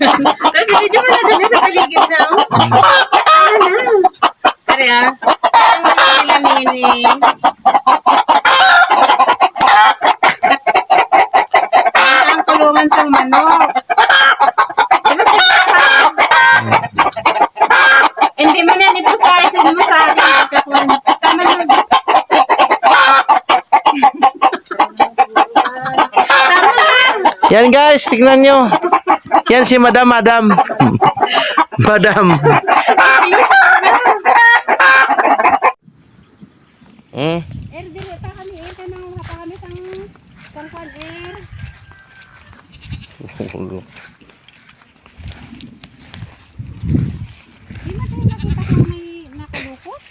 Kasi medyo mo na din sa paligid na. Tari ah. Ang nila nini. Ang tulungan sa manok. Hindi mo na nito sa akin. Hindi mo sa akin. Tama na. Yan guys, tignan nyo. Yan si Madam. Madam. Air dili pa kami kanang pa kami sang kangkon air. Di ba tayo nakita ko may nakalukot?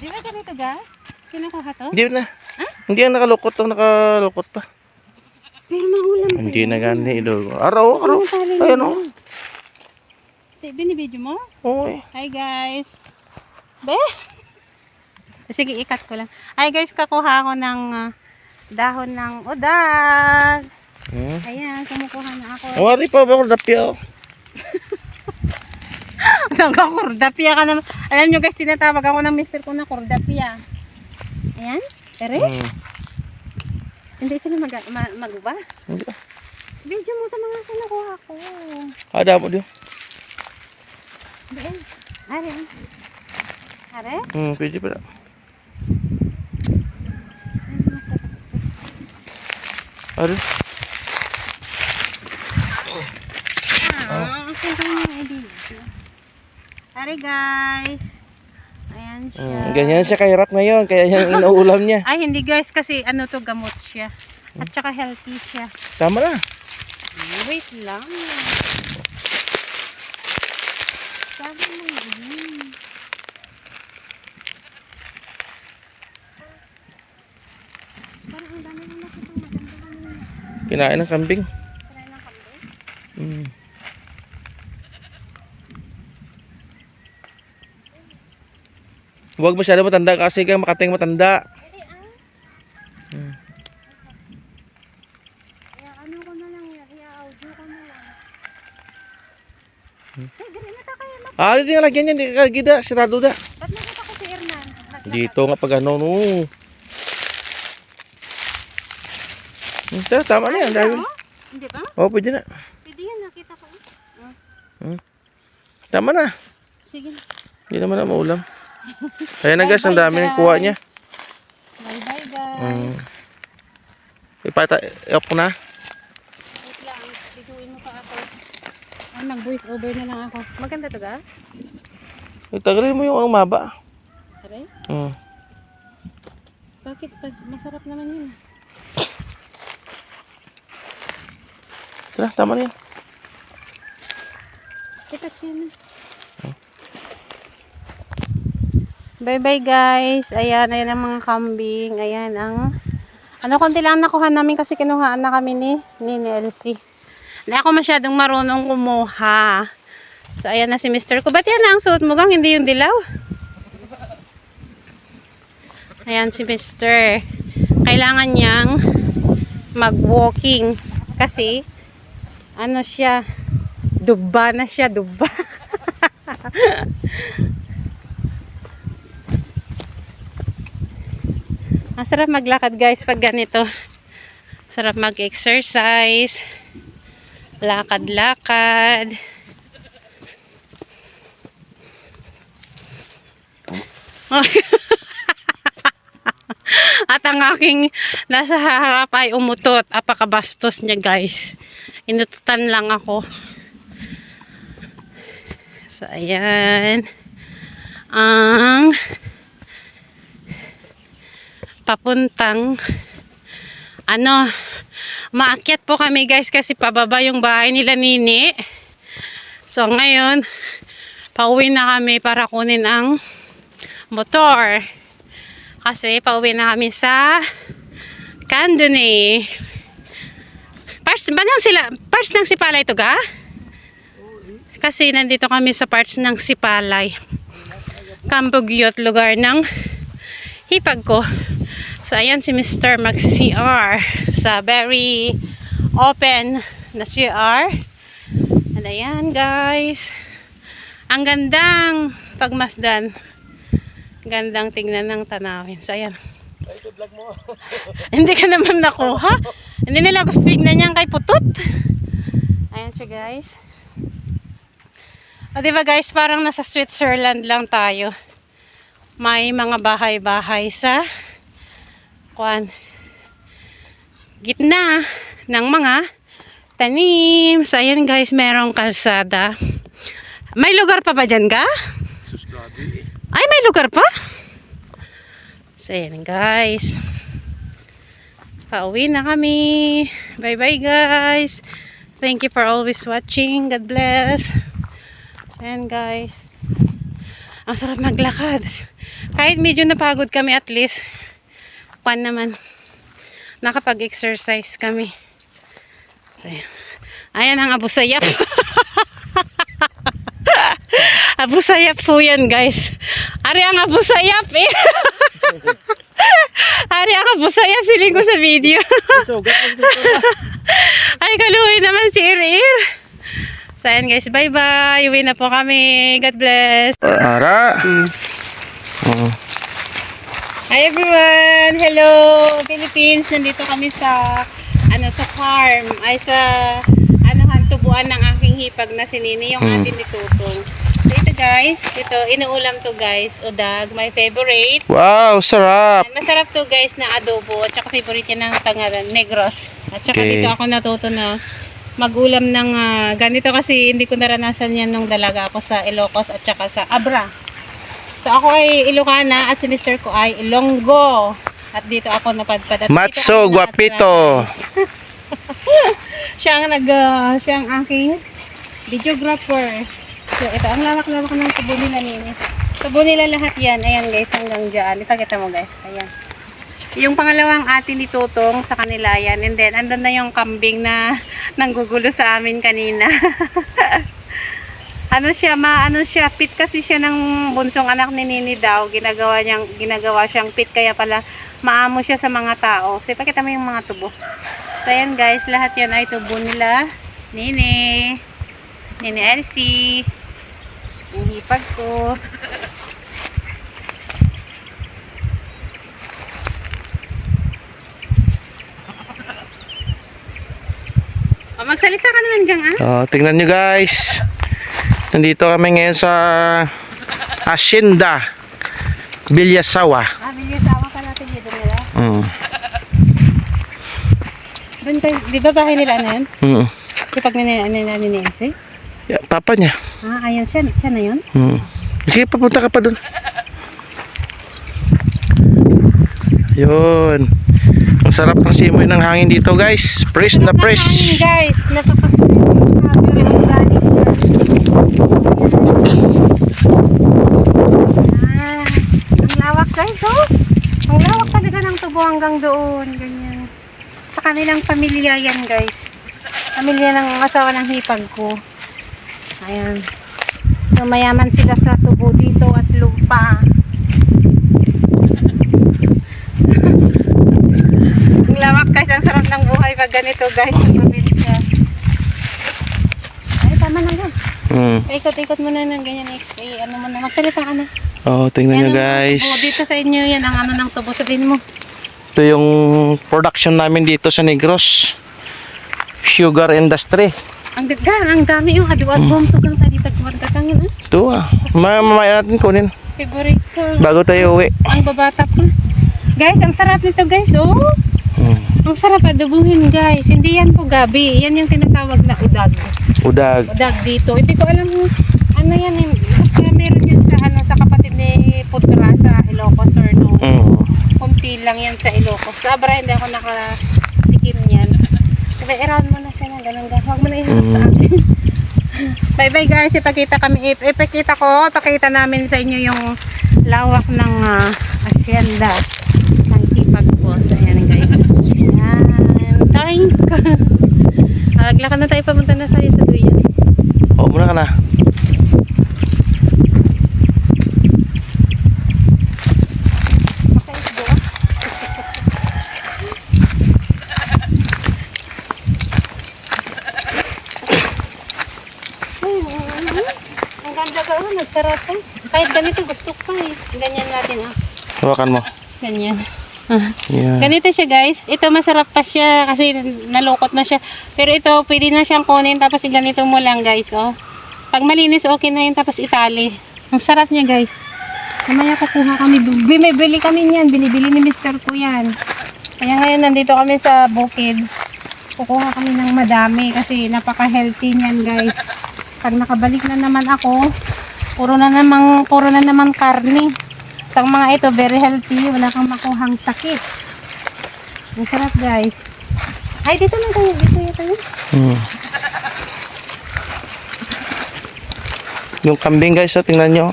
Di ba ganito ga? Kinukuha to? Hindi na. Hindi ang nakalukot. Ang nakalukot pa. Pero mahulam pa. Hindi na gani. Araw. Ayan o. Binibidyo mo? Oo eh. Hi guys. Be? Sige, ikat ko lang. Hi guys, kakuha ko ng dahon ng udag. Ayan, kumukuha na ako. Wari pa ba kordapya? Nagkakordapya ka naman. Alam nyo guys, tinatawag ako ng mister ko na kordapya. Ayan, ere? Hindi sila maguba? Hindi. Video mo sa mga kinukuha ko. Ada mo diyo. Ayan. Are. Are? Pwede pala. Are? Are guys. Ayan siya. Ganyan siya kahirap ngayon. Kaya yan inuulam niya. Ay, hindi guys. Kasi ano to, gamot siya. At saka healthy siya. Tama na. Wait lang. Sabi mo yun. Parang ang dami na nakitang maganda. Kinain ng kambing. Kinain ng kambing? Huwag masyado matanda kasi kang makating matanda. Ano ko na lang, i-audio ko na lang. Gano'n na ta kayo. Hindi nga lagyan yan. Hindi ka gida. Sirado da. Ba't nakita ko si Hernan? Dito nga pag ano. No. Tama na yan. Dahil. Hindi ba? Oo, pwede na. Pwede yan, nakita ko. Tama na. Sige. Hindi naman na maulam. Kaya na guys, ang dami ng kuha niya. Bye bye guys. I-off ko na. Wait lang, biguin mo pa ako. Nag-voice over na lang ako. Maganda to ga? Tagalin mo yung ang maba. Aray? Bakit? Masarap naman yun. Tara, tama na yan. Ikat siya na. Bye bye guys. Ayan, ayan ang mga kambing. Ayan ang konti lang nakuha namin kasi kinuhaan na kami ni Elsie. Hindi ako masyadong marunong kumuha. So ayan na si Mr. ko. Ba't yan ang suot mo gang? Hindi yung dilaw? Ayan si Mr. Kailangan niyang mag-walking. Kasi ano siya? Dubba na siya. Dubba. Masarap maglakad guys pag ganito. Sarap mag-exercise. Lakad-lakad. At ang aking nasa harap ay umutot. Apakabastos niya guys. Inututan lang ako. So ayan. Ang papuntang maakyat po kami guys kasi pababa yung bahay nila Nini. So ngayon pauwi na kami para kunin ang motor kasi pauwi na kami sa Candone. Parts ng Sipalay to ga? Kasi nandito kami sa parts ng Sipalay, Cambugyot, lugar ng hipag ko. So ayan si Mr. magsi-CR sa very open na CR. Ayan guys. Ang gandang pagmasdan. Gandang tingnan ng tanawin. So ayan. Hindi ka naman nakuha. Hindi nila gusto tignan yan kay Putut. Ayan siya guys. O diba guys, parang nasa Switzerland lang tayo. May mga bahay-bahay sa gitna ng mga tanim. So ayan guys, merong kalsada. May lugar pa ba dyan ka? Ay, may lugar pa? So ayan guys. Pauwi na kami. Bye bye guys. Thank you for always watching. God bless. So ayan guys. Ang sarap maglakad. Kahit medyo napagod kami, at least naman nakapag-exercise kami. So, ayan ang Abu Sayyaf. Abu Sayyaf po yan guys. Ari ang Abu Sayyaf eh. Ari ang Abu Sayyaf, siling ko sa video. Ay, kaluwi naman si Ir-Ir. So ayan guys, bye bye. Uwi na po kami. God bless. Ara. Hi everyone! Hello Philippines! Nandito kami sa sa farm, ay sa tubuan ng aking hipag na si Nini, yung atin ni Tutong. So ito guys, inuulam to guys, udag, my favorite. Wow, sarap. Masarap to guys na adobo, at saka favorite yan ng Tangaran, Negros. At saka dito ako natuto na magulam ng ganito kasi hindi ko naranasan yan nung dalaga ako sa Ilocos at saka sa Abra. So ako ay Ilocana at si Mr. ko ay Ilonggo. At dito ako napadpad. Matso, guapito. Siya ang aking videographer. So ito, ang lawak-lawak ng tubo nila Nini. Tubo nila lahat yan. Ayan guys, hanggang dyan. Ipakita mo guys. Ayan. Yung pangalawang atin ni Tutong sa kanila yan. And then, andun na yung kambing na nanggugulo sa amin kanina. Ano siya, pit kasi siya ng bunsong anak ni Nini daw. Ginagawa siyang pit, kaya pala maamo siya sa mga tao. So, ipakita mo yung mga tubo. So, ayan guys, lahat yan ay tubo nila. Nini Elsie. Yung hipag ko. Magsalita ka naman gang Tingnan nyo guys. Nandito kami ngayon sa Hacienda Vilyasawa. Vilyasawa ka natin dito nila. Doon kayo, di ba bahay nila na yun? Kapag ninensi? Yeah, papa niya. Ayun siya na yun? Sige, papunta ka pa doon. Yun. Ang sarap ng simoy ng hangin dito guys. Fresh na fresh. Hangin guys. Ang lawak guys, oh. Ang lawak talaga ng tubo hanggang doon. Ganyan. Sa kanilang pamilya yan guys. Pamilya ng asawa ng hipag ko. Ayan. So mayaman sila sa tubo dito at lupa. Ang lawak guys. Ang sarap ng buhay pag ganito guys. Ang probinsya. Ay, tama na yan. Ikot-ikot mo na ng ganyan. Ano mo na. Magsalita ka na. Tingnan nyo guys. Dito sa inyo yan ang ng tubo. Sabihin mo. Ito yung production namin dito sa Negros. Sugar industry. Ang dami yung adwad-bom. Tukang tadi tagwan katangin. Ito mamaya natin kunin. Favorite ko. Bago tayo uwi. Ang babata pa. Guys, ang sarap nito guys. Oh. Ang sarap adobuhin guys. Hindi yan po gabi. Yan yung tinatawag na udag. Udag dito. Hindi ko alam ano yan. Basta meron yan sa kapatid ni Putra sa Ilocos or no. Kunti lang yan sa Ilocos. Sa Abra hindi ako nakatikim yan. Diba, i-round mo na siya na ganun. Huwag mo na iharap sa akin. Bye bye guys. Ipakita namin sa inyo yung lawak ng hacienda ng hipag po. So ayan guys. Ayan. Thank you. Maglakad na tayo, pamunta na tayo sa duyan. Muna ka na. talaga, oh, nagsarap pa. Kahit ganito, gusto ko pa eh. Ganyan natin, ah. Hawakan mo. Ganyan. Ah. Yan. Ganito siya, guys. Ito, masarap pa siya kasi nalukot na siya. Pero ito, pwede na siyang kunin tapos ganito mo lang, guys, oh. Pag malinis, okay na yun, tapos itali. Ang sarap niya, guys. Mamaya kukuha kami. Bumibili kami niyan. Binibili ni Mr. ko yan. Kaya ngayon, nandito kami sa bukid. Kukuha kami ng madami kasi napaka-healthy niyan, guys. Pag nakabalik na naman ako, puro na naman karne. Sa mga ito, very healthy. Wala kang makuhang sakit. Ang sarap, guys. Ay, dito na tayo. Dito tayo. Yung kambing guys, oh, tingnan nyo.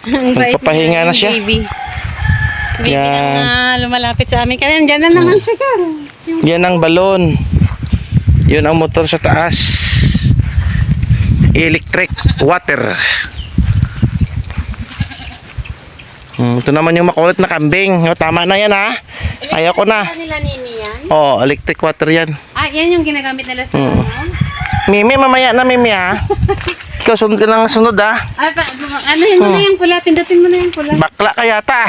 Ang bait Nagpapahinga na siya. Baby. Baby Yan. na lumalapit sa amin. Kaya dyan na naman siya, Kar. Yan ang balon. Yun ang motor sa taas. Electric water. Ito naman yung makulit na kambing. O, tama na yan ha. Ayaw ko na. Nila nini yan? Oh, electric water yan. Ah, yan yung ginagamit nila sa ano? Mimi, mamaya na Mimi ha. Ikaw sunod ka ng sunod ha. Ay, ano yun mo na yung pula? Pindutin mo na yung pula. Bakla ka yata.